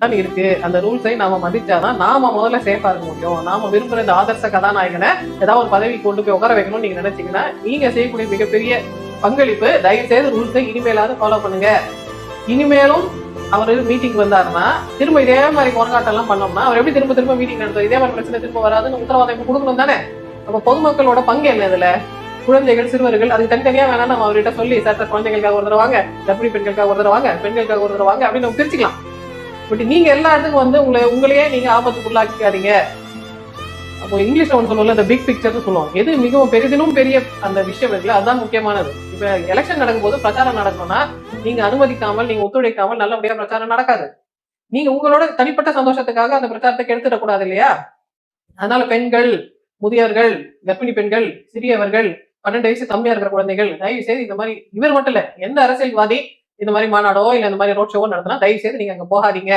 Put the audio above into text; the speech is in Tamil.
தான் இருக்கு. அந்த ரூல்ஸை நாம மதிச்சாதான் நாம முதல்ல சேஃபா இருக்க முடியும். நாம விரும்புற இந்த ஆதர்ச கதாநாயகனை ஏதாவது ஒரு பதவி கொண்டு போய் உட்கார வைக்கணும்னு நீங்க நினைச்சீங்கன்னா நீங்க செய்யக்கூடிய மிகப்பெரிய பங்களிப்பு தயவு செய்து ரூல்ஸை இனிமேலாவது ஃபாலோ பண்ணுங்க. இனிமேலும் அவர் மீட்டிங் வந்தாருன்னா திரும்ப இதே மாதிரி போராட்டம் எல்லாம் பண்ணோம்னா அவர் எப்படி திரும்ப திரும்ப மீட்டிங் நடத்தும், இதே மாதிரி பிரச்சனை திரும்ப வராதுன்னு உத்தரவாதம் கொடுக்கணும் தானே. அப்ப பொதுமக்களோட பங்கு என்ன இதுல? குழந்தைகள், சிறுவர்கள் அதுக்கு தனித்தனியா வேணா நம்ம அவர்கிட்ட சொல்லி சட்ட குழந்தைகளுக்காக ஒரு தடவை வாங்க, கர்ப்பிணி பெண்களுக்காக ஒரு தடவை வாங்க, பெண்களுக்காக ஒரு தடவை வாங்க அப்படின்னு நம்ம பிரிச்சுக்கலாம். பட் நீங்க எல்லா இடத்துக்கும் வந்து உங்களையே நீங்க ஆபத்துக்குள்ளாக்கிக்காதீங்க. அப்போ இங்கிலீஷ்ல ஒன்று சொல்லுவோம்ல, இந்த பிக் பிக்சர்னு சொல்லுவோம். எது மிகவும் பெரிதிலும் பெரிய அந்த விஷயம் இருக்குல்ல, அதுதான் முக்கியமானது. இப்ப எலெக்ஷன் நடக்கும் போது பிரச்சாரம் நடக்கணும்னா நீங்க அனுமதிக்காமல், நீங்க ஒத்துழைக்காமல் நல்லபடியா பிரச்சாரம் நடக்காது. நீங்க உங்களோட தனிப்பட்ட சந்தோஷத்துக்காக அந்த பிரச்சாரத்தை கெடுத்துடக் கூடாது இல்லையா? அதனால பெண்கள், முதியவர்கள், கர்ப்பிணி பெண்கள், சிறியவர்கள், 12 வயசு கம்மியா இருக்கிற குழந்தைகள் தயவு செய்து இந்த மாதிரி, இவர் மட்டும் இல்ல, எந்த அரசியல்வாதி இந்த மாதிரி மாநாடோ இல்ல இந்த மாதிரி ரோட் ஷோவோ நடத்தினா தயவு செய்து நீங்க அங்க போகாதீங்க.